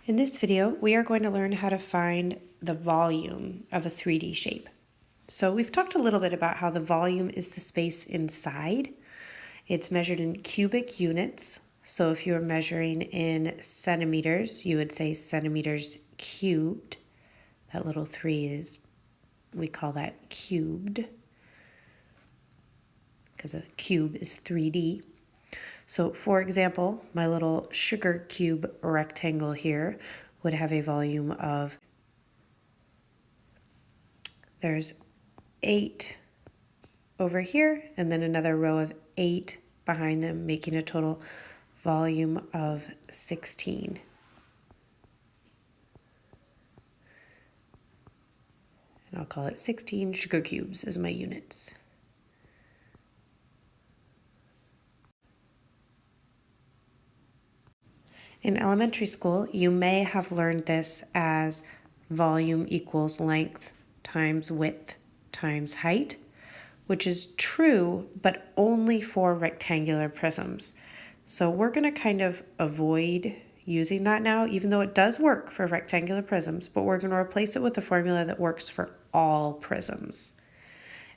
In this video, we are going to learn how to find the volume of a 3D shape. So we've talked a little bit about how the volume is the space inside. It's measured in cubic units. So if you're measuring in centimeters, you would say centimeters cubed. That little 3 is, we call that cubed, because a cube is 3D. So for example, my little sugar cube rectangle here would have a volume of, there's 8 over here, and then another row of 8 behind them, making a total volume of 16. And I'll call it 16 sugar cubes as my units. In elementary school, you may have learned this as volume equals length times width times height, which is true, but only for rectangular prisms. So we're going to kind of avoid using that now, even though it does work for rectangular prisms, but we're going to replace it with a formula that works for all prisms.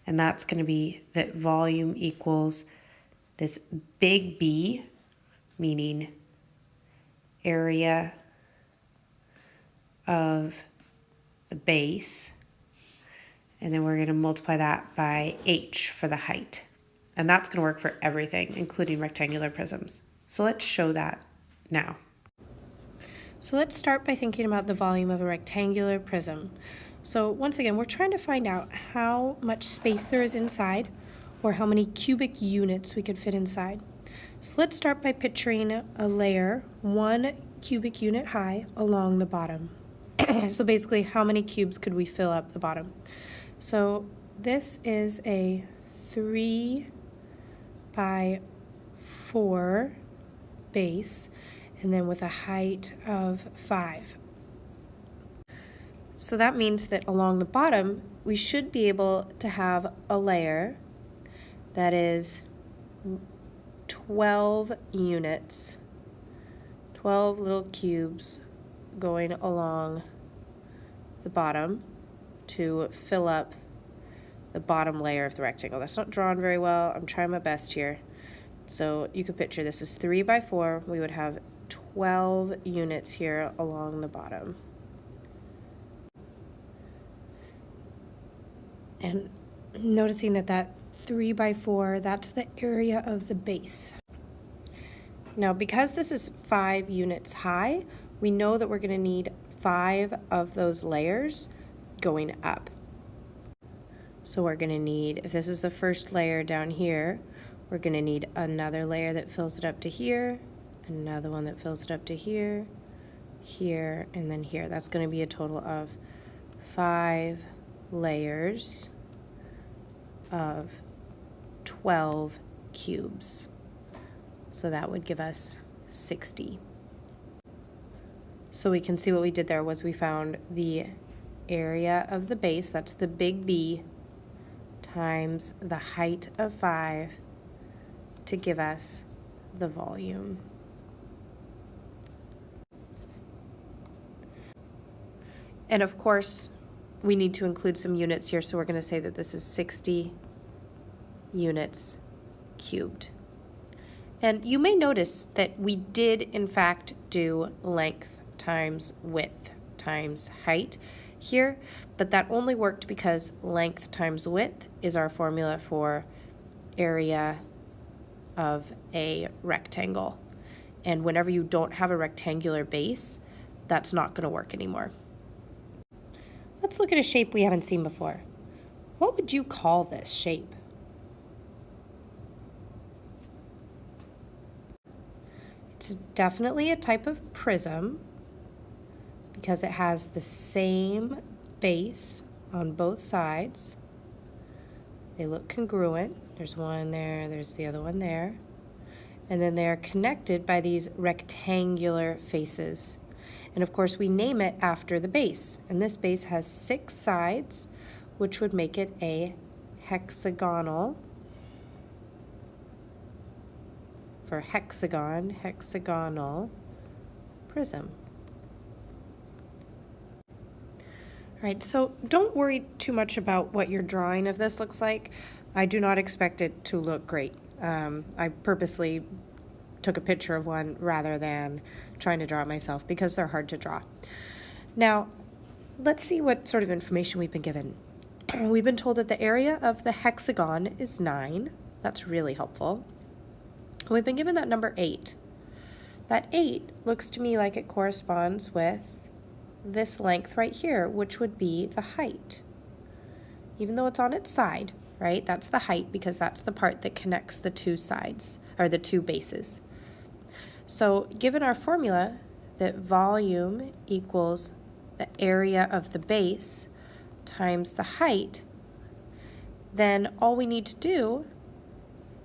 And that's going to be that volume equals this big B, meaning area of the base, and then we're going to multiply that by h for the height. And that's going to work for everything, including rectangular prisms. So let's show that now. So let's start by thinking about the volume of a rectangular prism. So once again, we're trying to find out how much space there is inside, or how many cubic units we could fit inside. So let's start by picturing a layer 1 cubic unit high along the bottom. So basically, how many cubes could we fill up the bottom? So this is a 3 by 4 base, and then with a height of 5. So that means that along the bottom, we should be able to have a layer that is 12 units, 12 little cubes going along the bottom to fill up the bottom layer of the rectangle. That's not drawn very well. I'm trying my best here. So you could picture this is 3 by 4. We would have 12 units here along the bottom. And noticing that 3 by 4, that's the area of the base. Now, because this is 5 units high, we know that we're going to need 5 of those layers going up. So we're going to need, if this is the first layer down here, we're going to need another layer that fills it up to here, another one that fills it up to here, here, and then here. That's going to be a total of 5 layers of 12 cubes. So that would give us 60. So we can see what we did there was we found the area of the base, that's the big B, times the height of 5 to give us the volume. And of course, we need to include some units here, so we're going to say that this is 60 units cubed. And you may notice that we did, in fact, do length times width times height here, but that only worked because length times width is our formula for area of a rectangle. And whenever you don't have a rectangular base, that's not going to work anymore. Let's look at a shape we haven't seen before. What would you call this shape? It's definitely a type of prism because it has the same base on both sides. They look congruent. There's one there, there's the other one there. And then they're connected by these rectangular faces. And of course, we name it after the base. And this base has 6 sides, which would make it a hexagonal. For hexagon, hexagonal prism. All right, so don't worry too much about what your drawing of this looks like. I do not expect it to look great. I purposely took a picture of one rather than trying to draw it myself because they're hard to draw. Now, let's see what sort of information we've been given. We've been told that the area of the hexagon is 9. That's really helpful. We've been given that number 8. That 8 looks to me like it corresponds with this length right here, which would be the height. Even though it's on its side, right? That's the height because that's the part that connects the two sides, or the two bases. So given our formula that volume equals the area of the base times the height, then all we need to do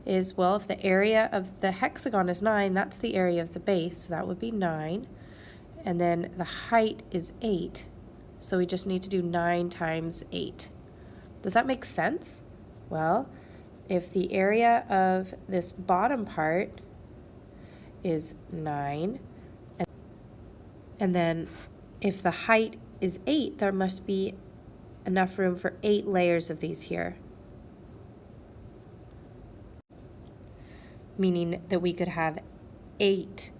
is, well, if the area of the hexagon is 9, that's the area of the base, so that would be 9. And then the height is 8, so we just need to do 9 times 8. Does that make sense? Well, if the area of this bottom part is 9, and then if the height is 8, there must be enough room for 8 layers of these here. Meaning that we could have 8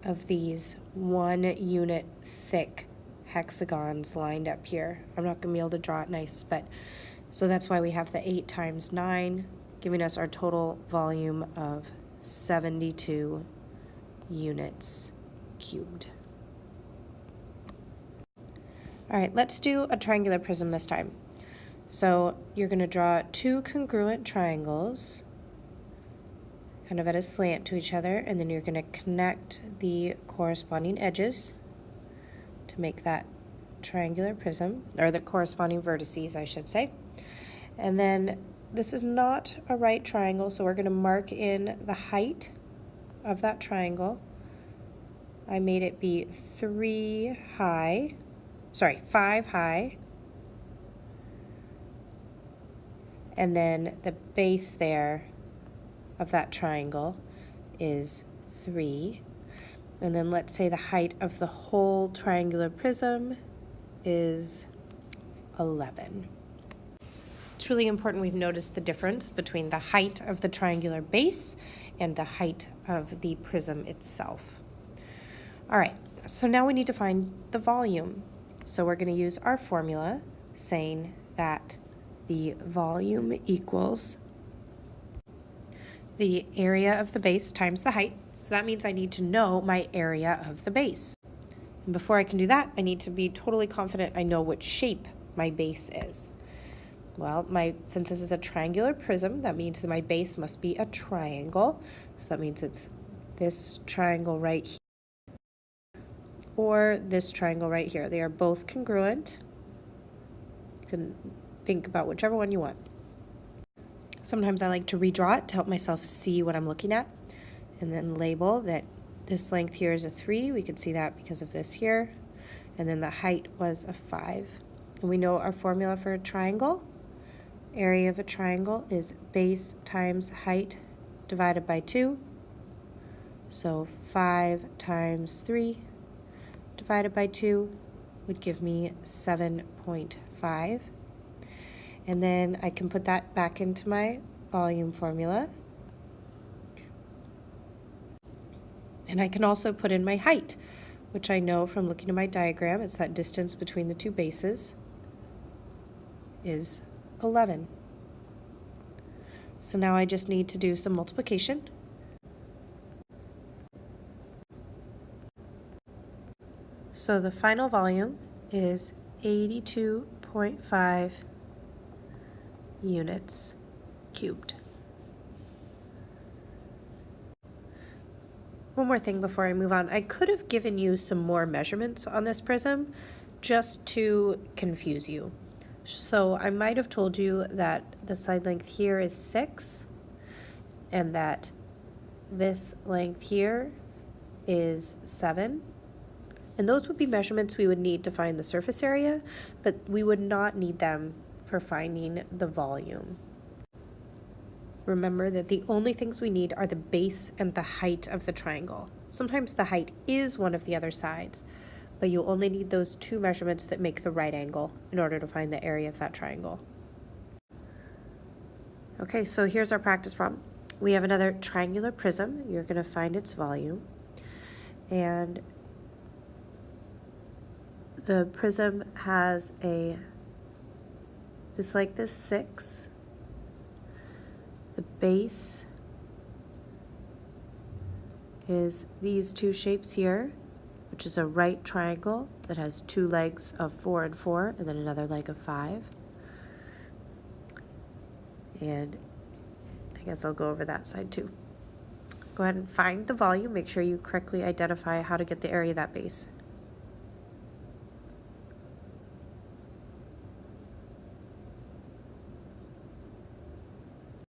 of these 1 unit thick hexagons lined up here. I'm not going to be able to draw it nice, but so that's why we have the 8 times 9, giving us our total volume of 72 units cubed. All right, let's do a triangular prism this time. So you're going to draw 2 congruent triangles kind of at a slant to each other, and then you're going to connect the corresponding edges to make that triangular prism, or the corresponding vertices, I should say. And then this is not a right triangle, so we're going to mark in the height of that triangle. I made it be 5 high, and then the base there of that triangle is 3. And then let's say the height of the whole triangular prism is 11. It's really important we've noticed the difference between the height of the triangular base and the height of the prism itself. All right, so now we need to find the volume. So we're going to use our formula saying that the volume equals the area of the base times the height. So that means I need to know my area of the base. And before I can do that, I need to be totally confident I know which shape my base is. Well, since this is a triangular prism, that means that my base must be a triangle. So that means it's this triangle right here or this triangle right here. They are both congruent. You can think about whichever one you want. Sometimes I like to redraw it to help myself see what I'm looking at, and then label that this length here is a 3. We can see that because of this here. And then the height was a 5. And we know our formula for a triangle. Area of a triangle is base times height divided by 2. So 5 times 3 divided by 2 would give me 7.5. And then I can put that back into my volume formula. And I can also put in my height, which I know from looking at my diagram, it's that distance between the two bases is 11. So now I just need to do some multiplication. So the final volume is 82.5 units cubed. One more thing before I move on. I could have given you some more measurements on this prism just to confuse you. So I might have told you that the side length here is 6 and that this length here is 7. And those would be measurements we would need to find the surface area, but we would not need them for finding the volume. Remember that the only things we need are the base and the height of the triangle. Sometimes the height is one of the other sides, but you only need those two measurements that make the right angle in order to find the area of that triangle. Okay, so here's our practice problem. We have another triangular prism. You're going to find its volume. And the prism has this 6. The base is these two shapes here, which is a right triangle that has two legs of 4 and 4, and then another leg of 5. And I guess I'll go over that side too. Go ahead and find the volume. Make sure you correctly identify how to get the area of that base.